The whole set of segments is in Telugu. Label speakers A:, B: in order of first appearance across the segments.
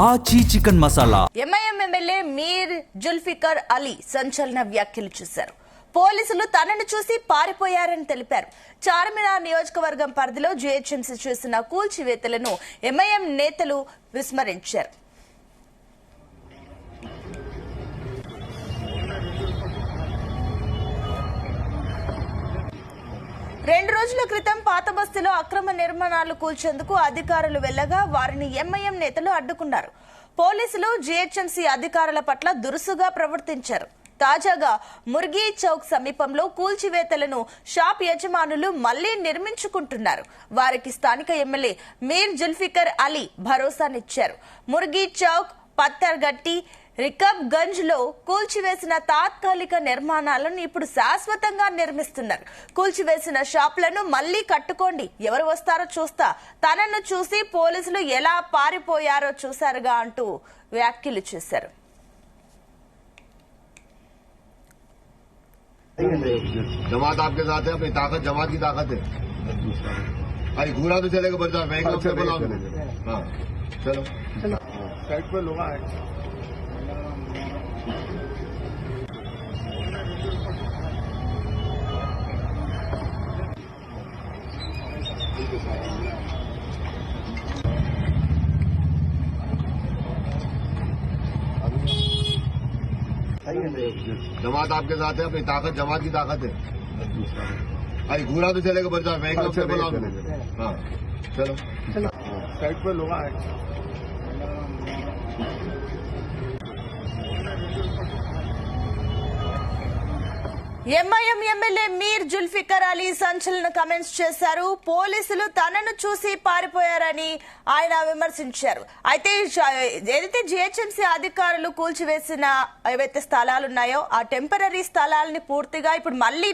A: ఆచి చికెన్ మసాలా.
B: ఎంఐఎం ఎమ్మెల్యే మీర్ జుల్ఫికర్ అలీ సంచలన వ్యాఖ్యలు చేశారు. పోలీసులు తనను చూసి పారిపోయారని తెలిపారు. చార్మినార్ నియోజకవర్గం పరిధిలో జీహెచ్ఎంసీ చేసిన కూల్చివేతలను ఎంఐఎం నేతలు విస్మరించారు. రెండు రోజుల క్రితం పాత బస్తీలో అక్రమ నిర్మాణాలు కూల్చేందుకు అధికారులు వెళ్లగా వారిని ఎంఐఎం నేతలు అడ్డుకున్నారు. పోలీసులు జీహెచ్ఎంసీ అధికారుల పట్ల దురుసుగా ప్రవర్తించారు. తాజాగా ముర్గి చౌక్ సమీపంలో కూల్చివేతలను షాప్ యజమానులు మళ్లీ నిర్మించుకుంటున్నారు. వారికి స్థానిక ఎమ్మెల్యే మీర్ జుల్ఫికర్ అలీ భరోసానిచ్చారు. ముర్గి చౌక్, పత్తర్గట్టి, రికబ్ గంజ్ లో కూల్చివేసిన తాత్కాలిక నిర్మాణాలను ఇప్పుడు శాశ్వతంగా నిర్మిస్తున్నారు. కూల్చివేసిన షాపులను మళ్లీ కట్టుకోండి, ఎవరు వస్తారో చూస్తా, తనను చూసి పోలీసులు ఎలా పారిపోయారో చూశారుగా అంటూ వ్యాఖ్యలు చేశారు.
C: जमात आपके साथ है, अपनी ताकत जमात की ताकत है. अरे घूरा तो चलेगा बच्चा, बैंक लोग से बुलाओ. हाँ चलो साइड पे लोग आए. जमात आपके साथ है, अपनी ताकत जमात की ताकत है. अरे घूरा तो चलेगा बच्चा, बैंक लोग से बुलाओ. हाँ चलो साइड पे लोग आए.
B: ఎంఐఎం ఎమ్మెల్యే మీర్ జుల్ఫికర్ అలీ సంచలన కామెంట్స్ చేశారు. పోలీసులు తనను చూసి పారిపోయారని ఆయన విమర్శించారు. అయితే ఏదైతే జీహెచ్ఎంసీ అధికారులు కూల్చివేసిన ఏవైతే స్థలాలు ఉన్నాయో ఆ టెంపరీ స్థలాలని పూర్తిగా ఇప్పుడు మళ్ళీ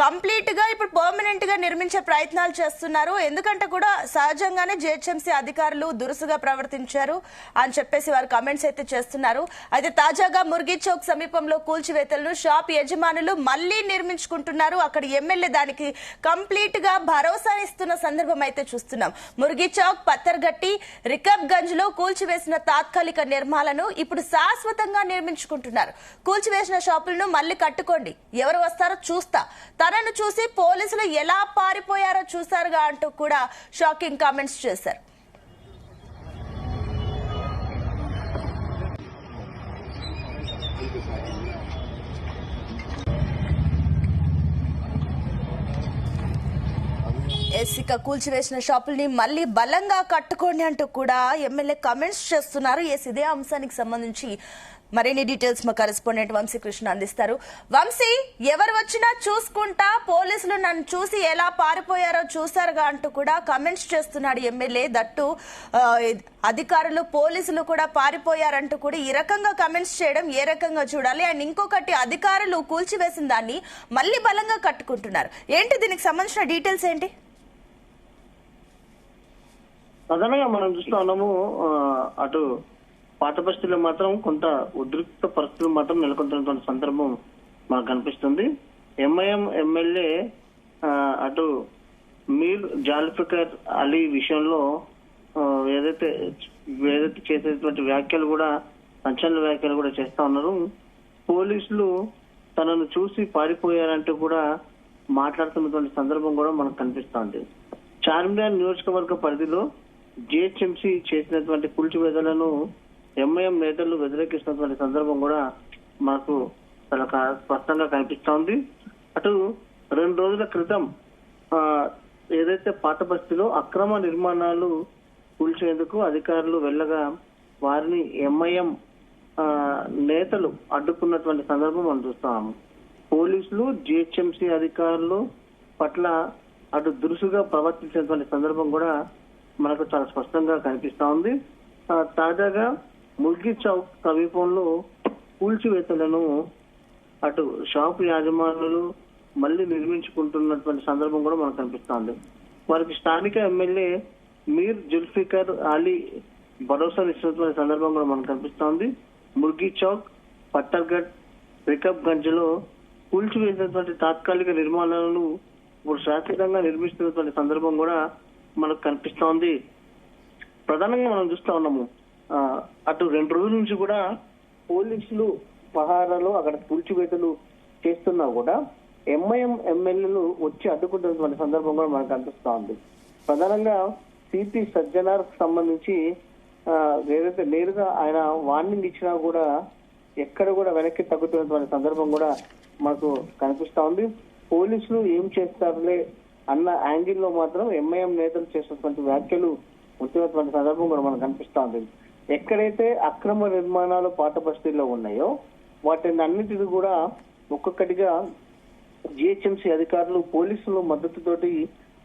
B: కంప్లీట్ గా ఇప్పుడు పర్మనెంట్ గా నిర్మించే ప్రయత్నాలు చేస్తున్నారు. ఎందుకంటే కూడా సహజంగానే జీహెచ్ఎంసీ అధికారులు దురుసుగా ప్రవర్తించారు అని చెప్పేసి వారు కామెంట్స్ అయితే చేస్తున్నారు. అయితే తాజాగా ముర్గి చౌక్ సమీపంలో కూల్చివేతలను షాప్ యజమానులు మళ్లీ నిర్మించుకుంటున్నారు. అక్కడ ఎమ్మెల్యే దానికి కంప్లీట్ గా భరోసా ఇస్తున్న సందర్భం అయితే చూస్తున్నాం. ముర్గి చౌక్, పత్తర్గట్టి, రికబ్ గంజ్ లో కూల్చివేసిన తాత్కాలిక నిర్మాణాలను ఇప్పుడు శాశ్వతంగా నిర్మించుకుంటున్నారు. కూల్చివేసిన షాపులను మళ్లీ కట్టుకోండి, ఎవరు వస్తారో చూస్తా, తనను చూసి పోలీసులు ఎలా పారిపోయారో చూశారుగా అంటూ కూడా షాకింగ్ కామెంట్స్ చేశారు. ఇక కూల్చివేసిన షాపుల్ని మళ్లీ బలంగా కట్టుకోండి అంటూ కూడా ఎమ్మెల్యే కామెంట్స్ చేస్తున్నారు. ఇదే అంశానికి సంబంధించి మరిన్ని డీటెయిల్స్ మా కరెస్పాండెంట్ వంశీకృష్ణ అందిస్తారు. వంశీ, ఎవరు వచ్చినా చూసుకుంటా, పోలీసులు నన్ను చూసి ఎలా పారిపోయారో చూశారుగా అంటూ కూడా కామెంట్స్ చేస్తున్నాడు ఎమ్మెల్యే. దట్టు అధికారులు, పోలీసులు కూడా పారిపోయారంటూ కూడా ఈ రకంగా కామెంట్స్ చేయడం ఏ రకంగా చూడాలి? అండ్ ఇంకొకటి, అధికారులు కూల్చివేసిన దాన్ని మళ్లీ బలంగా కట్టుకుంటున్నారు. ఏంటి దీనికి సంబంధించిన డీటెయిల్స్ ఏంటి?
D: ప్రధానంగా మనం చూస్తూ ఉన్నాము, అటు పాత బస్తీలో మాత్రం కొంత ఉద్రిక్త పరిస్థితులు మాత్రం నెలకొంటున్నటువంటి సందర్భం మనకు కనిపిస్తుంది. ఎంఐఎం ఎమ్మెల్యే అటు మీర్ జుల్ఫికర్ అలీ విషయంలో ఏదైతే చేసేటువంటి వ్యాఖ్యలు కూడా, సంచలన వ్యాఖ్యలు కూడా చేస్తా ఉన్నారు. పోలీసులు తనను చూసి పారిపోయారంటూ కూడా మాట్లాడుతున్నటువంటి సందర్భం కూడా మనకు కనిపిస్తోంది. చార్మినార్ నియోజకవర్గ పరిధిలో జీహెచ్ఎంసీ చేసినటువంటి కూల్చివేతలను ఎంఐఎం నేతలు వ్యతిరేకిస్తున్నటువంటి సందర్భం కూడా మనకు చాలా స్పష్టంగా కనిపిస్తోంది. అటు 2 రోజుల క్రితం ఏదైతే పాత బస్తీలో అక్రమ నిర్మాణాలు కూల్చేందుకు అధికారులు వెళ్ళగా వారిని ఎంఐఎం నేతలు అడ్డుకున్నటువంటి సందర్భం మనం చూస్తాము. పోలీసులు జీహెచ్ఎంసీ అధికారులు పట్ల అటు దురుసుగా ప్రవర్తించినటువంటి సందర్భం కూడా మనకు చాలా స్పష్టంగా కనిపిస్తా ఉంది. తాజాగా ముర్గి చౌక్ సమీపంలో కూల్చివేతలను అటు షాపు యాజమానులు మళ్లీ నిర్మించుకుంటున్నటువంటి సందర్భం కూడా మనకు కనిపిస్తోంది. వారికి స్థానిక ఎమ్మెల్యే మీర్ జుల్ఫికర్ అలీ భరోసానిస్తున్నటువంటి సందర్భం కూడా మనకు కనిపిస్తోంది. ముర్గి చౌక్, పత్తర్గఢ్, రికబ్ గంజ్ లో కూల్చివేసినటువంటి తాత్కాలిక నిర్మాణాలను ఇప్పుడు శాశ్వతంగా నిర్మిస్తున్నటువంటి సందర్భం కూడా మనకు కనిపిస్తోంది. ప్రధానంగా మనం చూస్తా ఉన్నాము అటు 2 రోజుల నుంచి కూడా పోలీసులు పహారాలు అక్కడ కూల్చివేతలు చేస్తున్నా కూడా ఎంఐఎం ఎమ్మెల్యేలు వచ్చి అడ్డుకుంటున్నటువంటి సందర్భం కూడా మనకు కనిపిస్తా ఉంది. ప్రధానంగా సిపి సజ్జనార్ సంబంధించి ఏదైతే నేరుగా ఆయన వార్నింగ్ ఇచ్చినా కూడా ఎక్కడ కూడా వెనక్కి తగ్గుతున్నటువంటి సందర్భం కూడా మనకు కనిపిస్తా ఉంది. పోలీసులు ఏం చేస్తారులే అన్న యాంగిల్లో మాత్రం ఎంఐఎం నేతలు చేసినటువంటి వ్యాఖ్యలు ఉంటున్నటువంటి సందర్భం కూడా మనకు కనిపిస్తా ఉంది. ఎక్కడైతే అక్రమ నిర్మాణాలు పాత బస్తీల్లో ఉన్నాయో వాటిని అన్నిటిని కూడా ఒక్కొక్కటిగా జిహెచ్ఎంసీ అధికారులు పోలీసుల మద్దతుతోటి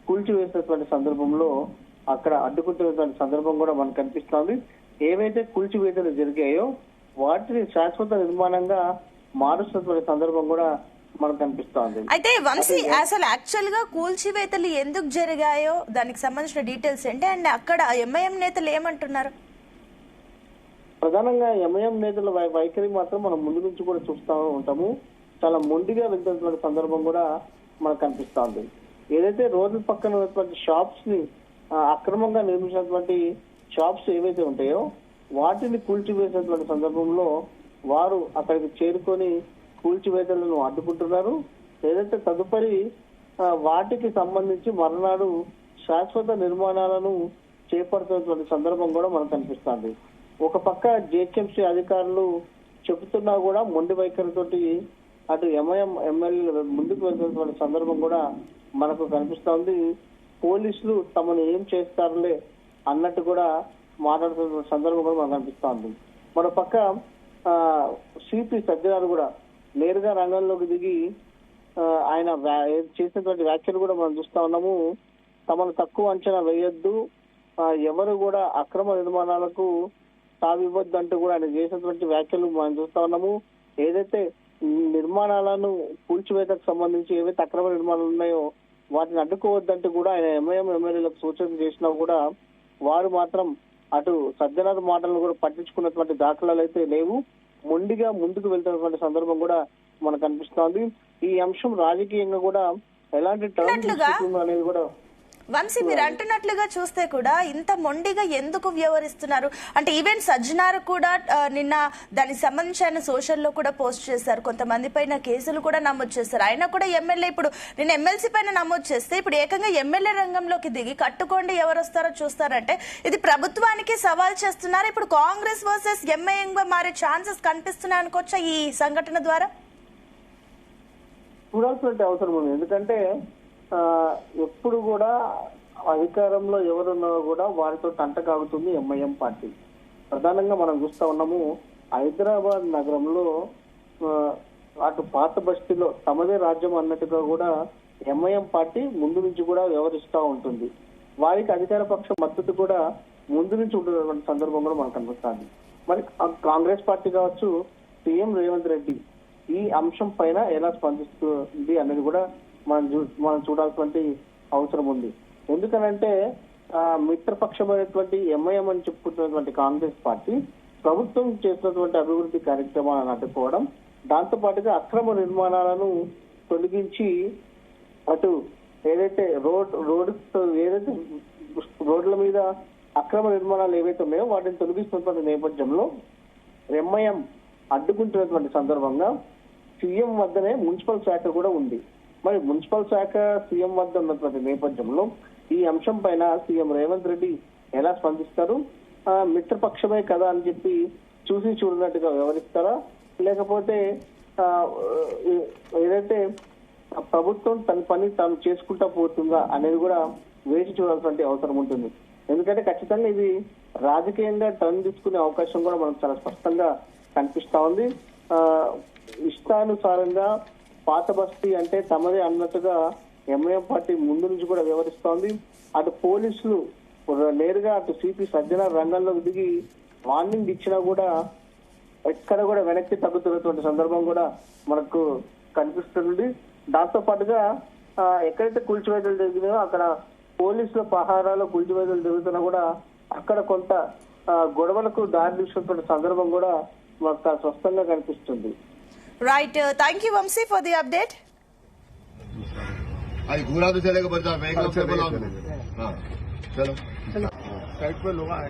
D: కూల్చివేసినటువంటి సందర్భంలో అక్కడ అడ్డుకుంటున్నటువంటి సందర్భం కూడా మనకు కనిపిస్తోంది. ఏవైతే కూల్చివేతలు జరిగాయో వాటిని శాశ్వత నిర్మాణంగా మారుస్తున్నటువంటి సందర్భం కూడా మనకు కనిపిస్తోంది.
B: అయితే వంశీ, అసలు యాక్చువల్ గా కూల్చివేతలు ఎందుకు జరిగాయో దానికి సంబంధించిన డీటెయిల్స్ ఏంటి, అండ్ అక్కడ ఎంఐఎం నేతలు ఏమంటున్నారు?
D: ప్రధానంగా ఎంఐఎం నేతల వైఖరి మాత్రం మనం ముందు నుంచి కూడా చూస్తూ ఉంటాము. చాలా మొండిగా వెళ్తున్నటువంటి సందర్భం కూడా మనకు కనిపిస్తోంది. ఏదైతే రోడ్డు పక్కన ఉన్నటువంటి షాప్స్ ని అక్రమంగా నిర్మించినటువంటి షాప్స్ ఏవైతే ఉంటాయో వాటిని కూల్చివేసినటువంటి సందర్భంలో వారు అక్కడికి చేరుకొని కూల్చివేతలను అడ్డుకుంటున్నారు. ఏదైతే తదుపరి వాటికి సంబంధించి మరునాడు శాశ్వత నిర్మాణాలను చేపడుతున్నటువంటి సందర్భం కూడా మనకు కనిపిస్తోంది. ఒక పక్క జిహెచ్ఎంసీ అధికారులు చెబుతున్నా కూడా మొండి వైఖరితోటి అటు ఎంఐఎం ఎమ్మెల్యేలు ముందుకు వెళ్తున్నటువంటి సందర్భం కూడా మనకు కనిపిస్తోంది. పోలీసులు తమను ఏం చేస్తారులే అన్నట్టు కూడా మాట్లాడుతున్న సందర్భం కూడా మనకు కనిపిస్తోంది. మరో పక్క సిపి సజ్జనార్ కూడా నేరుగా రంగంలోకి దిగి ఆయన చేసినటువంటి వ్యాఖ్యలు కూడా మనం చూస్తా ఉన్నాము. తమను తక్కువ అంచనా వేయొద్దు, ఎవరు కూడా అక్రమ నిర్మాణాలకు తావివ్వద్దు అంటూ కూడా ఆయన చేసినటువంటి వ్యాఖ్యలు మనం చూస్తా ఉన్నాము. ఏదైతే నిర్మాణాలను కూల్చివేతకు సంబంధించి ఏవైతే అక్రమ నిర్మాణాలు ఉన్నాయో వాటిని అడ్డుకోవద్దంటూ కూడా ఆయన ఎంఐఎం ఎమ్మెల్యేలకు సూచన చేసినా కూడా వారు మాత్రం అటు సజ్జనార్ మాటలను కూడా పట్టించుకున్నటువంటి దాఖలాలు అయితే లేవు. మొండిగా ముందుకు వెళ్తున్నటువంటి సందర్భం కూడా మనకు కనిపిస్తోంది. ఈ అంశం రాజకీయంగా కూడా ఎలాంటి టర్న్ తీసుకుంటుందో అనేది కూడా
B: వంశీ, మీరు అంటున్నట్లుగా చూస్తే కూడా ఇంత మొండిగా ఎందుకు వ్యవహరిస్తున్నారు అంటే ఈవెన్ సజ్జనార్ కూడా నిన్న దానికి సంబంధించి ఆయన సోషల్లో కూడా పోస్ట్ చేశారు. కొంతమంది పైన కేసులు కూడా నమోదు చేశారు. ఆయన కూడా ఎమ్మెల్యే, ఇప్పుడు నిన్న ఎమ్మెల్సీ పైన నమోదు చేస్తే ఇప్పుడు ఏకంగా ఎమ్మెల్యే రంగంలోకి దిగి కట్టుకోండి ఎవరు వస్తారో చూస్తారంటే ఇది ప్రభుత్వానికి సవాల్ చేస్తున్నారు. ఇప్పుడు కాంగ్రెస్ వర్సెస్ ఎంఐఎంగా మారే ఛాన్సెస్ కనిపిస్తున్నాయి అనుకోవచ్చా ఈ సంఘటన ద్వారా?
D: చూడాల్సిన అవసరం ఉంది. ఎందుకంటే ఎప్పుడు కూడా అధికారంలో ఎవరున్నారో కూడా వారితో తంటకాగుతుంది ఎంఐఎం పార్టీ. ప్రధానంగా మనం చూస్తా ఉన్నాము హైదరాబాద్ నగరంలో అటు పాత బస్తీలో తమదే రాజ్యం అన్నట్టుగా కూడా ఎంఐఎం పార్టీ ముందు నుంచి కూడా వ్యవహరిస్తూ ఉంటుంది. వారికి అధికార పక్ష మద్దతు కూడా ముందు నుంచి ఉంటున్నటువంటి సందర్భం కూడా మనకు కనిపిస్తుంది. మరి కాంగ్రెస్ పార్టీ కావచ్చు, సీఎం రేవంత్ రెడ్డి ఈ అంశం పైన ఎలా స్పందిస్తుంది అనేది కూడా మనం చూడాల్సినటువంటి అవసరం ఉంది. ఎందుకనంటే మిత్రపక్షమైనటువంటి ఎంఐఎం అని చెప్పుకుంటున్నటువంటి కాంగ్రెస్ పార్టీ ప్రభుత్వం చేసినటువంటి అభివృద్ధి కార్యక్రమాలను అడ్డుకోవడం, దాంతో పాటుగా అక్రమ నిర్మాణాలను తొలగించి అటు ఏదైతే ఏదైతే రోడ్ల మీద అక్రమ నిర్మాణాలు ఏవైతే ఉన్నాయో వాటిని తొలగిస్తున్నటువంటి నేపథ్యంలో ఎంఐఎం అడ్డుకుంటున్నటువంటి సందర్భంగా సీఎం వద్దనే మున్సిపల్ శాఖ కూడా ఉంది. మరి మున్సిపల్ శాఖ సీఎం వద్ద ఉన్నటువంటి నేపథ్యంలో ఈ అంశం పైన సీఎం రేవంత్ రెడ్డి ఎలా స్పందిస్తారు? మిత్రపక్షమే కదా అని చెప్పి చూసి చూడనట్టుగా వ్యవహరిస్తారా, లేకపోతే ఏదైతే ప్రభుత్వం తన పని తాను చేసుకుంటా పోతుందా అనేది కూడా వేచి చూడాల్సిన అవసరం ఉంటుంది. ఎందుకంటే ఖచ్చితంగా ఇది రాజకీయంగా టర్న్ తీసుకునే అవకాశం కూడా మనకు చాలా స్పష్టంగా కనిపిస్తా ఉంది. ఇష్టానుసారంగా పాత బస్తీ అంటే తమదే అన్నట్టుగా ఎంఐఎం పార్టీ ముందు నుంచి కూడా వ్యవహరిస్తోంది. అటు పోలీసులు నేరుగా అటు సిపి సజ్జనార్ రంగంలోకి దిగి వార్నింగ్ ఇచ్చినా కూడా ఎక్కడ కూడా వెనక్కి తగ్గుతున్నటువంటి సందర్భం కూడా మనకు కనిపిస్తుంది. దాంతో పాటుగా ఎక్కడైతే కూల్చివేతలు జరిగినాయో అక్కడ పోలీసుల పహారాలో కూల్చివేతలు జరుగుతున్నా కూడా అక్కడ కొంత గొడవలకు దారి తీసినటువంటి సందర్భం కూడా మనకు స్పష్టంగా కనిపిస్తుంది.
B: Right. Thank you, Vamsi, for the update.
C: घूरा तो चलेगा बच्चा, मैं चलो साइड पे लोग आए